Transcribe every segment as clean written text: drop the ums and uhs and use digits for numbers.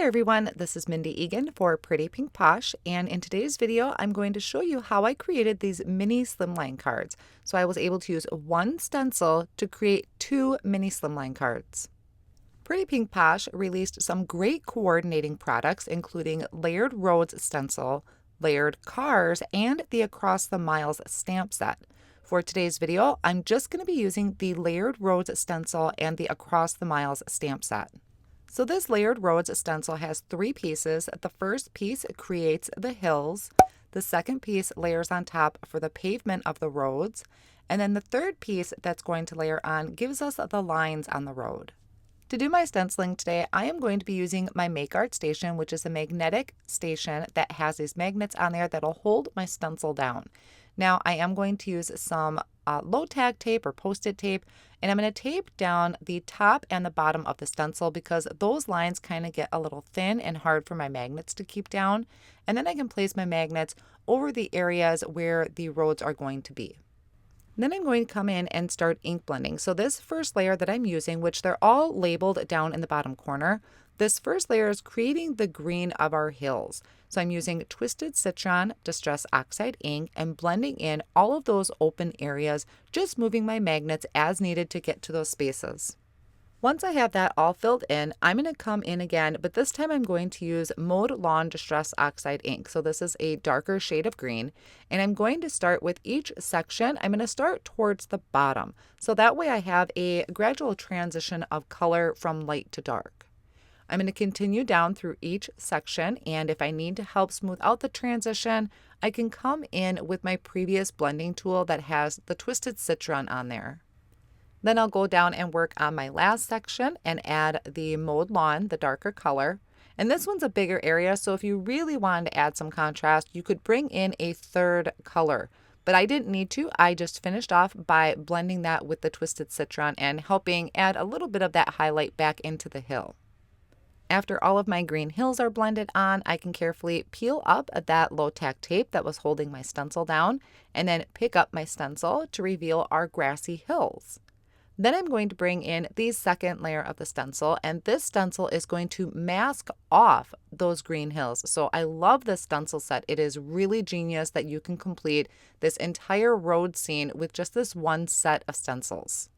Hi everyone, this is Mindy Eggen for Pretty Pink Posh, and in today's video I'm going to show you how I created these mini slimline cards. So I was able to use one stencil to create two mini slimline cards. Pretty Pink Posh released some great coordinating products including Layered Roads stencil, Layered Cars, and the Across the Miles stamp set. For today's video, I'm just going to be using the Layered Roads stencil and the Across the Miles stamp set. So this Layered Roads stencil has three pieces. The first piece creates the hills, the second piece layers on top for the pavement of the roads, and then the third piece that's going to layer on gives us the lines on the road. To do my stenciling today, I am going to be using my Make Art station, which is a magnetic station that has these magnets on there that'll hold my stencil down. Now I am going to use some low tag tape or post-it tape, and I'm going to tape down the top and the bottom of the stencil because those lines kind of get a little thin and hard for my magnets to keep down. And then I can place my magnets over the areas where the roads are going to be. Then I'm going to come in and start ink blending. So this first layer that I'm using, which they're all labeled down in the bottom corner, this first layer is creating the green of our hills. So I'm using Twisted Citron Distress Oxide ink and blending in all of those open areas, just moving my magnets as needed to get to those spaces. Once I have that all filled in, I'm going to come in again, but this time I'm going to use Mowed Lawn Distress Oxide ink. So this is a darker shade of green, and I'm going to start with each section. I'm going to start towards the bottom. So that way I have a gradual transition of color from light to dark. I'm going to continue down through each section, and if I need to help smooth out the transition, I can come in with my previous blending tool that has the Twisted Citron on there. Then I'll go down and work on my last section and add the Mowed Lawn, the darker color. And this one's a bigger area, so if you really wanted to add some contrast, you could bring in a third color. But I didn't need to. I just finished off by blending that with the Twisted Citron and helping add a little bit of that highlight back into the hill. After all of my green hills are blended on, I can carefully peel up that low tack tape that was holding my stencil down and then pick up my stencil to reveal our grassy hills. Then I'm going to bring in the second layer of the stencil, and this stencil is going to mask off those green hills. So I love this stencil set. It is really genius that you can complete this entire road scene with just this one set of stencils.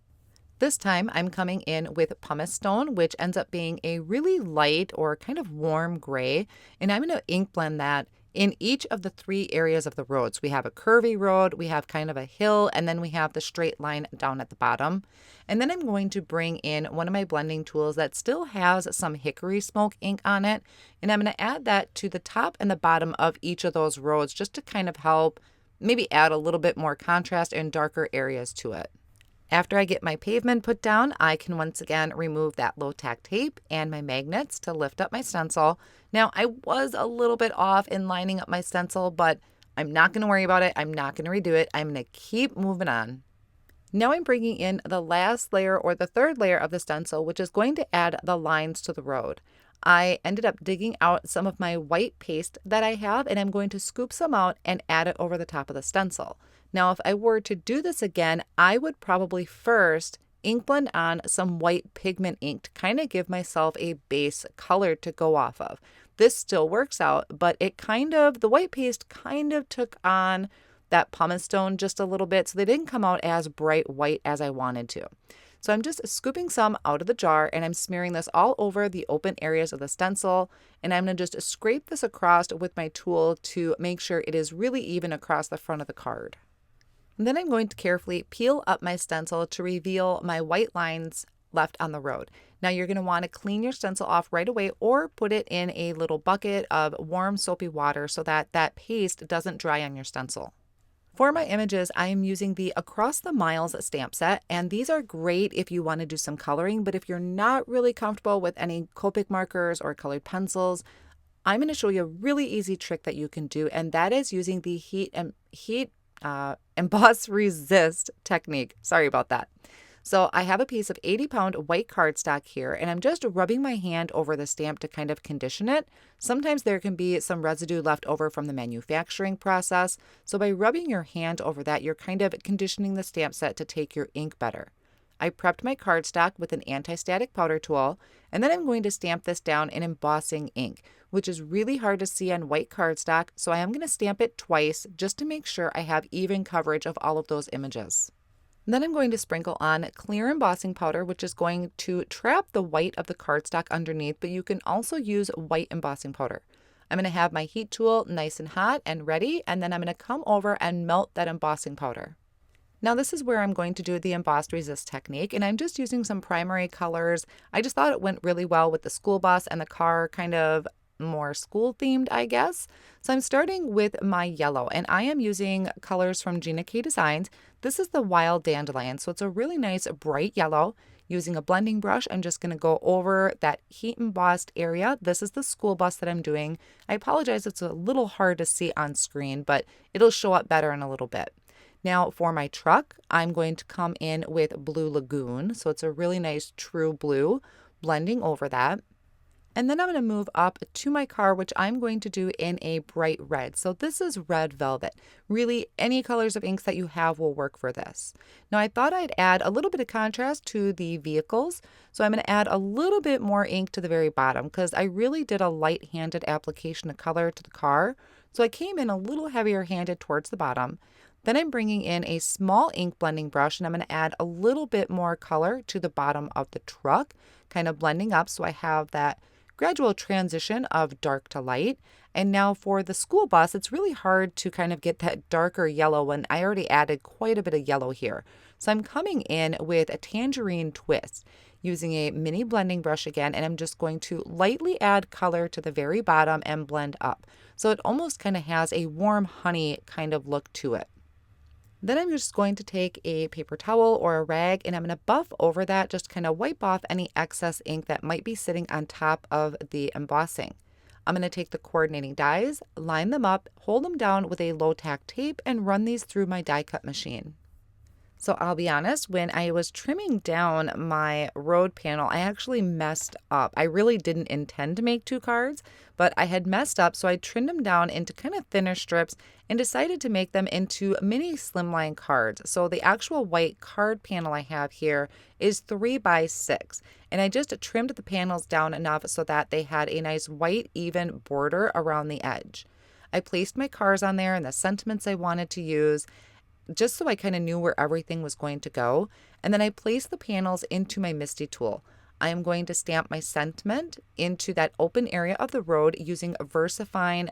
This time I'm coming in with Pumice Stone, which ends up being a really light or kind of warm gray, and I'm going to ink blend that in each of the three areas of the roads. We have a curvy road, we have kind of a hill, and then we have the straight line down at the bottom. And then I'm going to bring in one of my blending tools that still has some Hickory Smoke ink on it, and I'm going to add that to the top and the bottom of each of those roads just to kind of help maybe add a little bit more contrast and darker areas to it. After I get my pavement put down, I can once again remove that low tack tape and my magnets to lift up my stencil. Now I was a little bit off in lining up my stencil, but I'm not going to worry about it. I'm not going to redo it. I'm going to keep moving on. Now I'm bringing in the last layer or the third layer of the stencil, which is going to add the lines to the road. I ended up digging out some of my white paste that I have, and I'm going to scoop some out and add it over the top of the stencil. Now, if I were to do this again, I would probably first ink blend on some white pigment ink to kind of give myself a base color to go off of. This still works out, but the white paste kind of took on that pumice stone just a little bit, so they didn't come out as bright white as I wanted to. So I'm just scooping some out of the jar, and I'm smearing this all over the open areas of the stencil, and I'm going to just scrape this across with my tool to make sure it is really even across the front of the card. And then I'm going to carefully peel up my stencil to reveal my white lines left on the road. Now you're going to want to clean your stencil off right away or put it in a little bucket of warm soapy water so that that paste doesn't dry on your stencil. For my images, I am using the Across the Miles stamp set, and these are great if you want to do some coloring, but if you're not really comfortable with any Copic markers or colored pencils, I'm going to show you a really easy trick that you can do, and that is using the heat emboss resist technique. Sorry about that. So I have a piece of 80-pound white cardstock here, and I'm just rubbing my hand over the stamp to kind of condition it. Sometimes there can be some residue left over from the manufacturing process. So by rubbing your hand over that, you're kind of conditioning the stamp set to take your ink better. I prepped my cardstock with an anti-static powder tool, and then I'm going to stamp this down in embossing ink, which is really hard to see on white cardstock, so I am going to stamp it twice just to make sure I have even coverage of all of those images. Then I'm going to sprinkle on clear embossing powder, which is going to trap the white of the cardstock underneath, but you can also use white embossing powder. I'm going to have my heat tool nice and hot and ready, and then I'm going to come over and melt that embossing powder. Now this is where I'm going to do the embossed resist technique, and I'm just using some primary colors. I just thought it went really well with the school bus and the car, kind of more school themed, I guess. So I'm starting with my yellow, and I am using colors from Gina Designs. This is the Wild Dandelion, so it's a really nice bright yellow. Using a blending brush, I'm just going to go over that heat embossed area. This is the school bus that I'm doing. I apologize, it's a little hard to see on screen, but it'll show up better in a little bit. Now for my truck, I'm going to come in with Blue Lagoon, so it's a really nice true blue, blending over that. And then I'm going to move up to my car, which I'm going to do in a bright red. So this is red velvet. Really, any colors of inks that you have will work for this. Now I thought I'd add a little bit of contrast to the vehicles. So I'm going to add a little bit more ink to the very bottom because I really did a light-handed application of color to the car. So I came in a little heavier handed towards the bottom. Then I'm bringing in a small ink blending brush, and I'm going to add a little bit more color to the bottom of the truck, kind of blending up so I have that gradual transition of dark to light. And now for the school bus, it's really hard to kind of get that darker yellow when I already added quite a bit of yellow here. So I'm coming in with a Tangerine Twist using a mini blending brush again, and I'm just going to lightly add color to the very bottom and blend up. So it almost kind of has a warm honey kind of look to it. Then I'm just going to take a paper towel or a rag, and I'm going to buff over that, just kind of wipe off any excess ink that might be sitting on top of the embossing. I'm going to take the coordinating dies, line them up, hold them down with a low tack tape, and run these through my die cut machine. So I'll be honest, when I was trimming down my road panel, I actually messed up. I really didn't intend to make two cards, but I had messed up, so I trimmed them down into kind of thinner strips and decided to make them into mini slimline cards. So the actual white card panel I have here is 3 by 6, and I just trimmed the panels down enough so that they had a nice white even border around the edge. I placed my cards on there and the sentiments I wanted to use, just so I kind of knew where everything was going to go. And then I placed the panels into my Misty tool. I am going to stamp my sentiment into that open area of the road using a VersaFine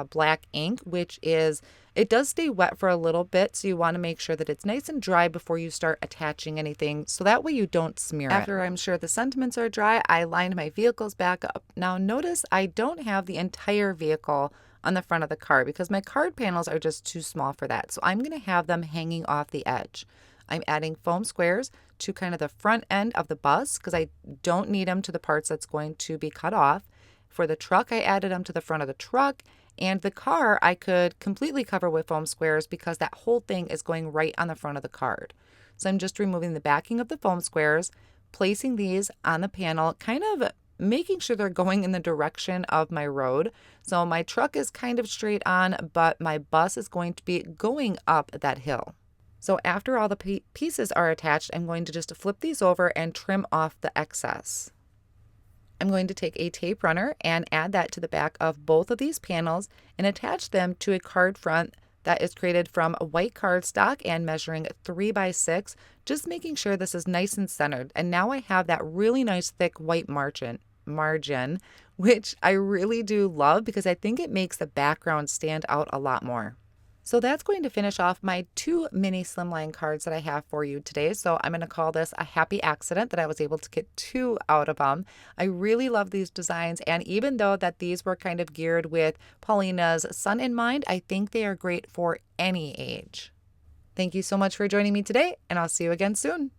black ink, which is, it does stay wet for a little bit, so you want to make sure that it's nice and dry before you start attaching anything, so that way you don't smear it. After I'm sure the sentiments are dry, I lined my vehicles back up. Now notice I don't have the entire vehicle on the front of the car because my card panels are just too small for that. So I'm going to have them hanging off the edge. I'm adding foam squares to kind of the front end of the bus because I don't need them to the parts that's going to be cut off. For the truck, I added them to the front of the truck, and the car I could completely cover with foam squares because that whole thing is going right on the front of the card. So I'm just removing the backing of the foam squares, placing these on the panel, kind of making sure they're going in the direction of my road. So my truck is kind of straight on, but my bus is going to be going up that hill. So after all the pieces are attached, I'm going to just flip these over and trim off the excess. I'm going to take a tape runner and add that to the back of both of these panels and attach them to a card front that is created from a white cardstock and measuring 3 by 6, just making sure this is nice and centered. And now I have that really nice thick white margin, which I really do love because I think it makes the background stand out a lot more. So that's going to finish off my 2 mini slimline cards that I have for you today. So I'm going to call this a happy accident that I was able to get 2 out of them. I really love these designs, and even though that these were kind of geared with Paulina's son in mind, I think they are great for any age. Thank you so much for joining me today, and I'll see you again soon.